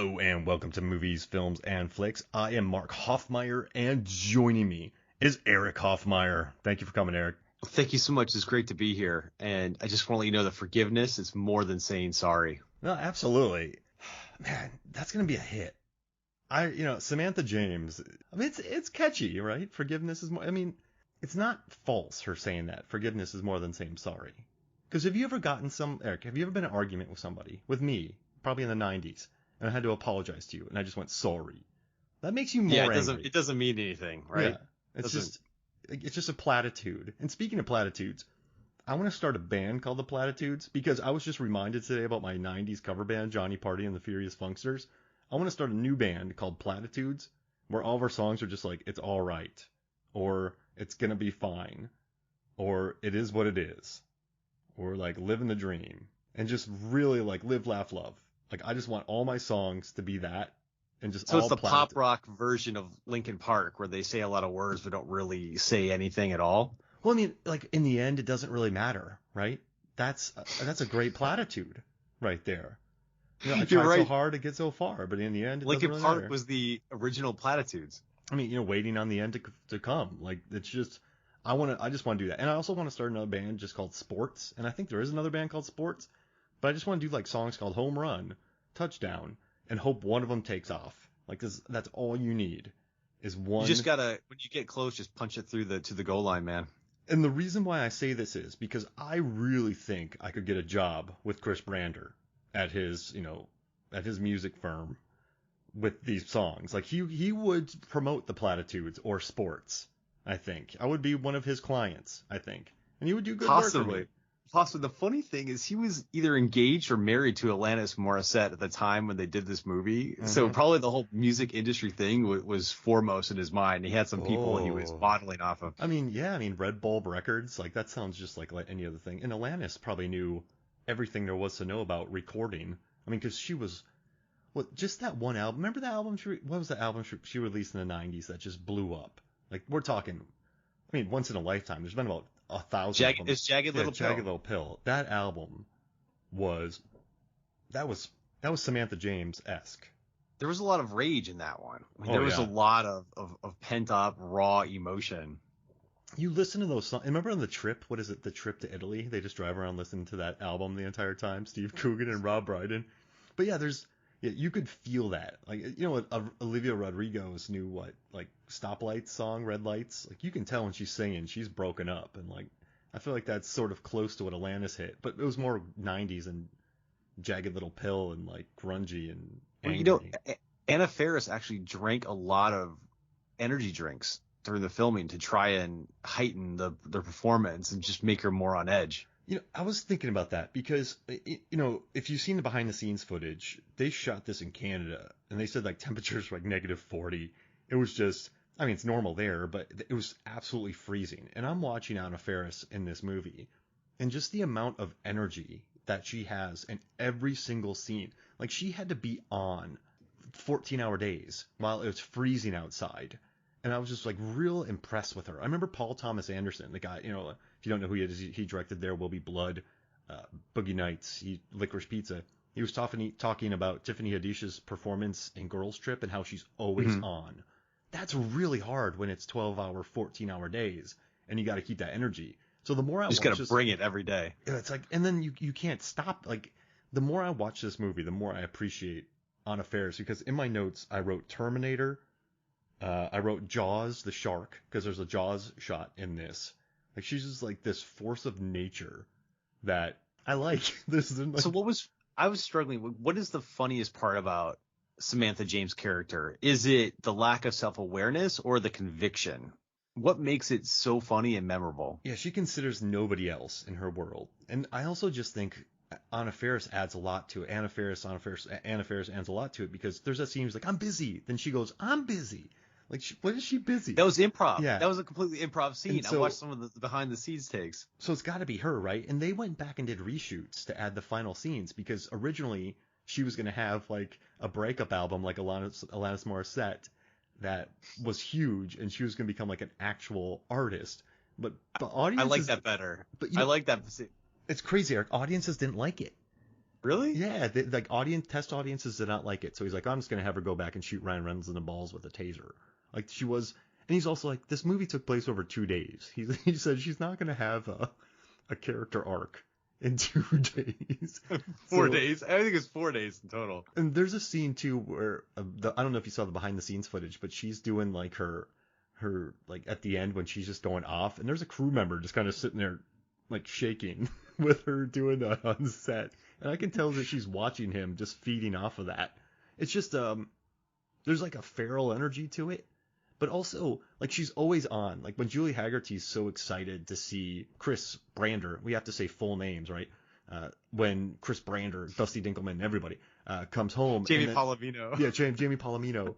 Hello and welcome to Movies, Films, and Flicks. I am Mark Hofmeyer, and joining me is Erik Hofmeyer. Thank you for coming, Erik. Thank you so much. It's great to be here. And I just want to let you know that forgiveness is more than saying sorry. No, absolutely. Man, that's going to be a hit. Samantha James, it's catchy, right? Forgiveness is more, it's not false her saying that. Forgiveness is more than saying sorry. Because have you ever Erik, have you ever been in an argument with somebody, with me, probably in the 90s, and I had to apologize to you, and I just went sorry? That makes you more angry. It doesn't mean anything, right? Yeah, it's just a platitude. And speaking of platitudes, I want to start a band called the Platitudes because I was just reminded today about my 90s cover band, Johnny Party and the Furious Funksters. I want to start a new band called Platitudes where all of our songs are just like, it's all right, or it's going to be fine, or it is what it is, or like living the dream, and just really like live, laugh, love. Like I just want all my songs to be that. And just so it's the pop rock version of Linkin Park where they say a lot of words but don't really say anything at all. Well, like in the end, it doesn't really matter, right? That's a great platitude right there. I tried so hard to get so far, but in the end, it Linkin doesn't really Park matter. was the original Platitudes. Waiting on the end to come. Like it's just, I just want to do that, and I also want to start another band just called Sports, and I think there is another band called Sports, but I just want to do like songs called Home Run, Touchdown, and hope one of them takes off. Like that's all you need is one. You just gotta, when you get close, just punch it through to the goal line, man. And the reason why I say this is because I really think I could get a job with Chris Brander at his music firm with these songs. Like he would promote the Platitudes or Sports. I think I would be one of his clients. I think, and he would do good work for me. Possibly. The funny thing is he was either engaged or married to Alanis Morissette at the time when they did this movie. Mm-hmm. So probably the whole music industry thing was foremost in his mind. He had some people he was modeling off of. Red Bulb Records, like that sounds just like any other thing. And Alanis probably knew everything there was to know about recording. Because she was, just that one album. Remember the album? What was the album she released in the 90s that just blew up? Like we're talking, once in a lifetime. There's been about 1,000 of them. It's Jagged Little Pill. Jagged Little Pill. That album was Samantha James-esque. There was a lot of rage in that one. There was a lot of pent up raw emotion. You listen to those songs. Remember on The Trip? What is it? The Trip to Italy? They just drive around listening to that album the entire time. Steve Coogan and Rob Brydon. But you could feel that. Like, Olivia Rodrigo's new, Stoplights song, Red Lights? Like, you can tell when she's singing, she's broken up. And, I feel like that's sort of close to what Alanis hit. But it was more 90s and Jagged Little Pill and, grungy and angry. Well, Anna Faris actually drank a lot of energy drinks during the filming to try and heighten their performance and just make her more on edge. I was thinking about that because, if you've seen the behind the scenes footage, they shot this in Canada and they said temperatures were -40. It was just, it's normal there, but it was absolutely freezing. And I'm watching Anna Faris in this movie and just the amount of energy that she has in every single scene. Like she had to be on 14-hour days while it was freezing outside. And I was just real impressed with her. I remember Paul Thomas Anderson, the guy, if you don't know who he is, he directed There Will Be Blood, Boogie Nights, Licorice Pizza. He was talking about Tiffany Haddish's performance in Girls Trip and how she's always on. That's really hard when it's 12-hour, 14-hour days, and you got to keep that energy. So the more I just got to bring it every day. It's and then you can't stop. The more I watch this movie, the more I appreciate Anna Faris, because in my notes I wrote Terminator. I wrote Jaws, the shark, because there's a Jaws shot in this. She's just this force of nature that I like. So I was struggling with, what is the funniest part about Samantha James' character? Is it the lack of self-awareness or the conviction? What makes it so funny and memorable? Yeah, she considers nobody else in her world. And I also just think Anna Faris adds a lot to it. Anna Faris adds a lot to it because there's that scene where she's I'm busy. Then she goes, I'm busy. What is she busy? That was improv. Yeah. That was a completely improv scene. I watched some of the behind the scenes takes. So it's got to be her, right? And they went back and did reshoots to add the final scenes because originally she was going to have a breakup album like Alanis Morissette that was huge, and she was going to become an actual artist. But audiences, I like that better. But I like that. It's crazy. Our audiences didn't like it. Really? Yeah, like test audiences did not like it. So he's like, I'm just gonna have her go back and shoot Ryan Reynolds in the balls with a taser. Like she was, and he's also like, this movie took place over 2 days. He said she's not gonna have a character arc in 2 days. 4 days. I think it's 4 days in total. And there's a scene too where I don't know if you saw the behind the scenes footage, but she's doing like her like at the end when she's just going off, and there's a crew member just kind of sitting there like shaking with her doing that on set. And I can tell that she's watching him just feeding off of that. It's just there's like a feral energy to it, but also like she's always on. Like when Julie Hagerty's so excited to see Chris Brander, we have to say full names, right? When Chris Brander, Dusty Dinkelman, everybody comes home. Jamie Palomino. Yeah, Jamie Palomino.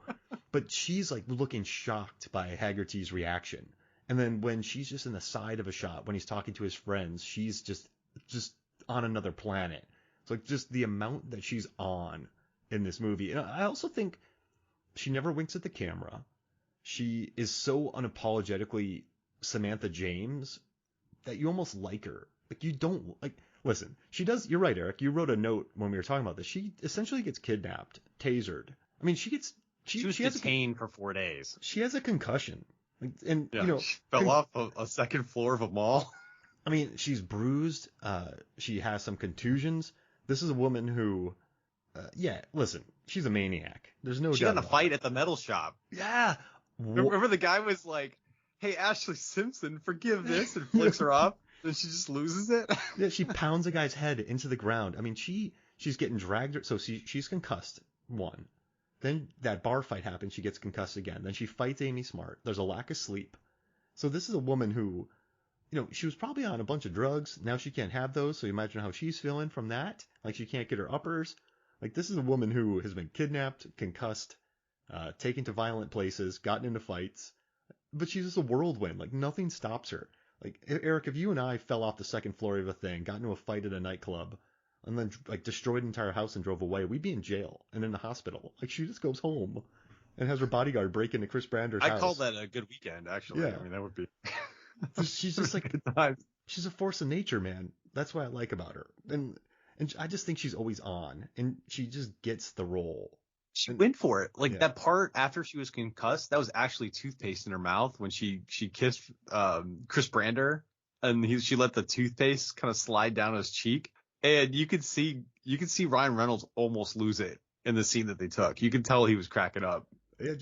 But she's like looking shocked by Hagerty's reaction. And then when she's just in the side of a shot, when he's talking to his friends, she's just on another planet. It's like just the amount that she's on in this movie. And I also think she never winks at the camera. She is so unapologetically Samantha James that you almost like her. Like you don't like. Listen, she does. You're right, Eric. You wrote a note when we were talking about this. She essentially gets kidnapped, tasered. I mean, she was detained for 4 days. She has a concussion, and yeah, she fell off a second floor of a mall. I mean, she's bruised. She has some contusions. This is a woman who, listen, she's a maniac. There's no doubt. She got in a fight at the metal shop. Yeah. Remember the guy was like, "Hey, Ashley Simpson, forgive this," and flicks her off. Then she just loses it. Yeah, she pounds a guy's head into the ground. I mean, she's getting dragged. So she's concussed. One. Then that bar fight happens. She gets concussed again. Then she fights Amy Smart. There's a lack of sleep. So this is a woman who, she was probably on a bunch of drugs. Now she can't have those. So you imagine how she's feeling from that. Like she can't get her uppers. Like this is a woman who has been kidnapped, concussed, taken to violent places, gotten into fights. But she's just a whirlwind. Like nothing stops her. Like Eric, if you and I fell off the second floor of a thing, got into a fight at a nightclub, and then like destroyed an entire house and drove away, we'd be in jail and in the hospital. Like she just goes home and has her bodyguard break into Chris Brander's house. I call that a good weekend, actually. Yeah. I mean, that would be. She's just like she's a force of nature, man. That's what I like about her, and I just think she's always on, and she just gets the role. She went for it. Like that part after she was concussed, that was actually toothpaste in her mouth when she kissed Chris Brander, and she let the toothpaste kind of slide down his cheek, and you could see Ryan Reynolds almost lose it in the scene that they took. You could tell he was cracking up. Yeah,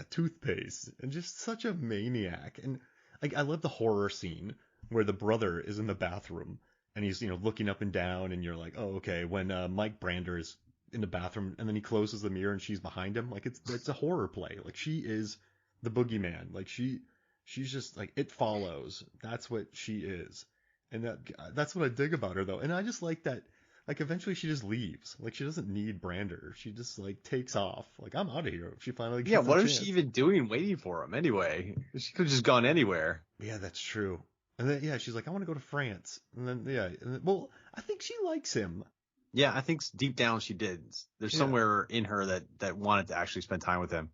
toothpaste, and just such a maniac. And like I love the horror scene where the brother is in the bathroom and he's looking up and down, and you're like, oh okay, when Mike Brander is in the bathroom and then he closes the mirror and she's behind him, like it's a horror play. Like she is the boogeyman. Like she's just like It Follows. That's what she is, and that's what I dig about her though. And I just like that. Like eventually she just leaves. Like she doesn't need Brander. She just like takes off. Like I'm out of here. She finally gets what is she even doing waiting for him anyway? She could have just gone anywhere. Yeah, that's true. And then she's like, I want to go to France. And then well, I think she likes him. Yeah, I think deep down she did. There's somewhere in her that wanted to actually spend time with him.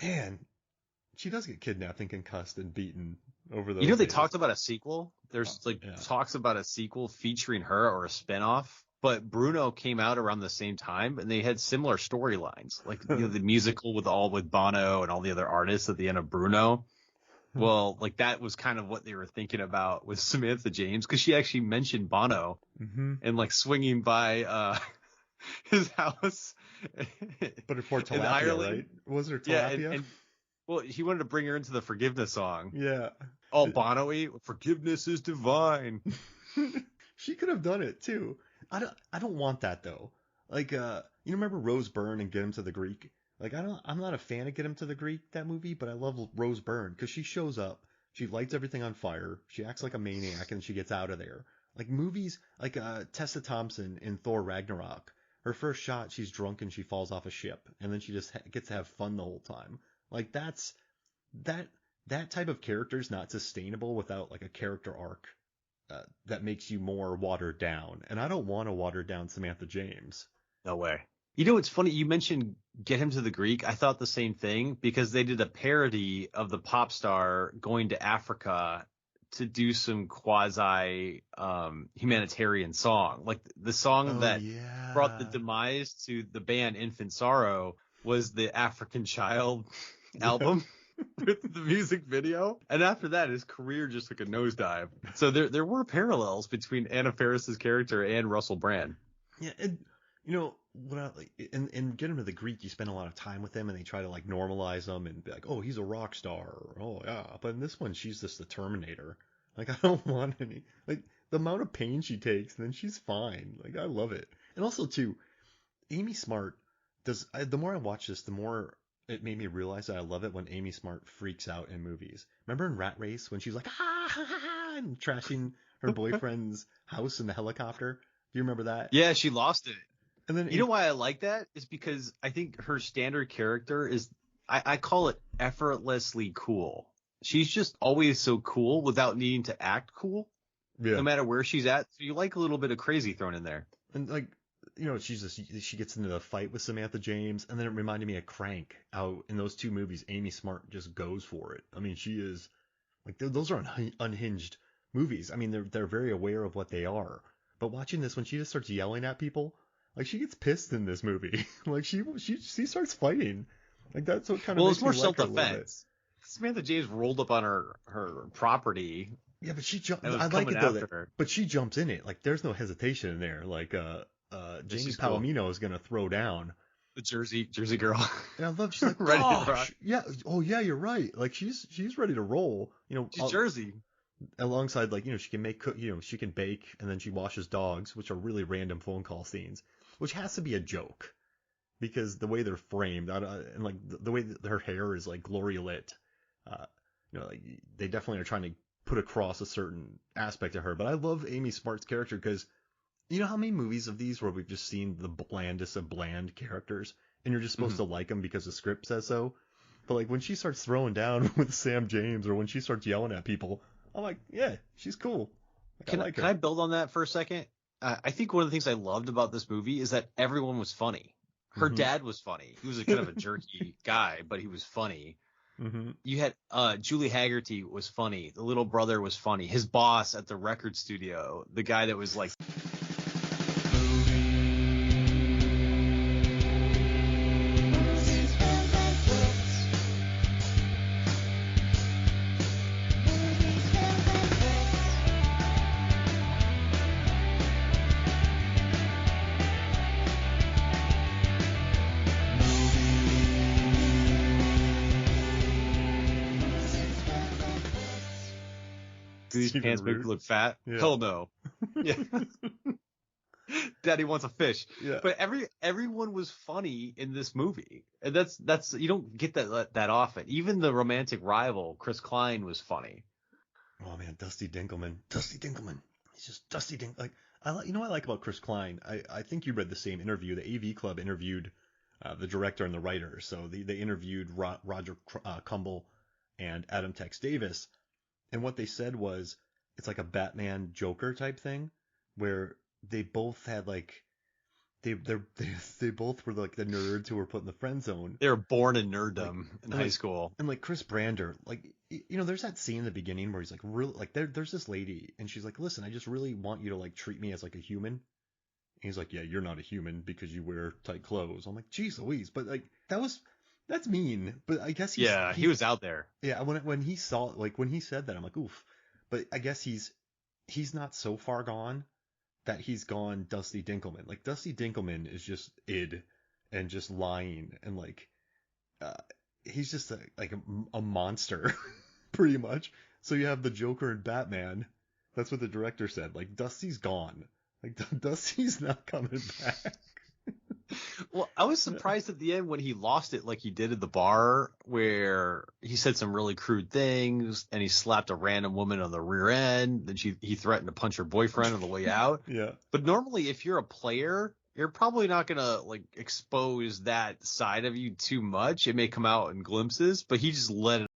Man, she does get kidnapped and concussed and beaten over those. They talked about a sequel. There's talks about a sequel featuring her or a spinoff. But Bruno came out around the same time, and they had similar storylines, like the musical with Bono and all the other artists at the end of Bruno. Well, like that was kind of what they were thinking about with Samantha James, because she actually mentioned Bono and like swinging by his house. But for tilapia, in Ireland, right? Was there tilapia? Yeah, well, he wanted to bring her into the forgiveness song. Yeah. All Bono-y, forgiveness is divine. She could have done it too. I don't want that though. Like remember Rose Byrne and Get Him to the Greek? Like I'm not a fan of Get Him to the Greek, that movie, but I love Rose Byrne because she shows up, she lights everything on fire, she acts like a maniac, and she gets out of there. Like movies like Tessa Thompson in Thor Ragnarok, her first shot she's drunk and she falls off a ship, and then she just gets to have fun the whole time. Like that type of character is not sustainable without like a character arc that makes you more watered down. And I don't want to water down Samantha James. No way. It's funny. You mentioned Get Him to the Greek. I thought the same thing because they did a parody of the pop star going to Africa to do some quasi humanitarian song. Like the song that brought the demise to the band Infant Sorrow was the African Child album with the music video. And after that, his career just took a nosedive. So there were parallels between Anna Faris's character and Russell Brand. Yeah, and what I like, and get him to the Greek, you spend a lot of time with him, and they try to like normalize him and be like, oh, he's a rock star, or, oh yeah. But in this one, she's just the Terminator. Like, I don't want any, like, the amount of pain she takes, and then she's fine. Like, I love it. And also too, Amy Smart the more I watch this, the more it made me realize that I love it when Amy Smart freaks out in movies. Remember in Rat Race when she's like, and trashing her boyfriend's house in the helicopter? Do you remember that? Yeah, she lost it. And then you know why I like that is because I think her standard character is, I call it effortlessly cool. She's just always so cool without needing to act cool, no matter where she's at. So you like a little bit of crazy thrown in there. And like, she gets into the fight with Samantha James, and then it reminded me of Crank. How in those two movies, Amy Smart just goes for it. I mean, she is like, those are unhinged movies. I mean, they're very aware of what they are. But watching this, when she just starts yelling at people, like, she gets pissed in this movie. Like, she starts fighting. Like, that's what kind of it's more self-defense. Samantha James rolled up on her property. Yeah, but she jumped. I like it though. But she jumps in it. Like, there's no hesitation in there. Like, Jamie Palomino is gonna throw down the Jersey girl. And I love. She's like, ready to rock. Yeah. Oh yeah, you're right. Like, she's ready to roll. She's Jersey. Alongside, like, she can make she can bake, and then she washes dogs, which are really random phone call scenes, which has to be a joke because the way they're framed, and like the way that her hair is like glory lit, like they definitely are trying to put across a certain aspect of her. But I love Amy Smart's character because you know how many movies of these where we've just seen the blandest of bland characters, and you're just supposed to like them because the script says so. But like when she starts throwing down with Sam James, or when she starts yelling at people, I'm like, yeah, she's cool. Like, can I build on that for a second? I think one of the things I loved about this movie is that everyone was funny. Her dad was funny. He was a kind of a jerky guy, but he was funny. Mm-hmm. You had Julie Hagerty was funny. The little brother was funny. His boss at the record studio, the guy that was like. These pants make you look fat? Yeah. Hell no. Yeah. Daddy wants a fish. Yeah. But everyone was funny in this movie. And that's you don't get that often. Even the romantic rival, Chris Klein, was funny. Oh man, Dusty Dinkelman. He's just Dusty Dinkelman. Like, what I like about Chris Klein. I think you read the same interview. The AV Club interviewed the director and the writer. So they interviewed Roger Kumble and Adam Tex Davis. And what they said was, it's like a Batman Joker type thing, where they both had like, they both were like the nerds who were put in the friend zone. They were born in nerddom in high school. And like Chris Brander, like, there's that scene in the beginning where he's like, really, like there's this lady, and she's like, listen, I just really want you to like treat me as like a human. And he's like, yeah, you're not a human because you wear tight clothes. I'm like, geez Louise, but like that's mean, but I guess he was out there. Yeah, when he said that, I'm like, oof. But I guess he's not so far gone that he's gone Dusty Dinkelman. Like, Dusty Dinkelman is just id and just lying, and like he's just a monster pretty much. So you have the Joker and Batman. That's what the director said. Like, Dusty's gone. Like, Dusty's not coming back. Well, I was surprised at the end when he lost it like he did at the bar, where he said some really crude things and he slapped a random woman on the rear end. Then he threatened to punch her boyfriend on the way out. Yeah. But normally if you're a player, you're probably not going to like expose that side of you too much. It may come out in glimpses, but he just let it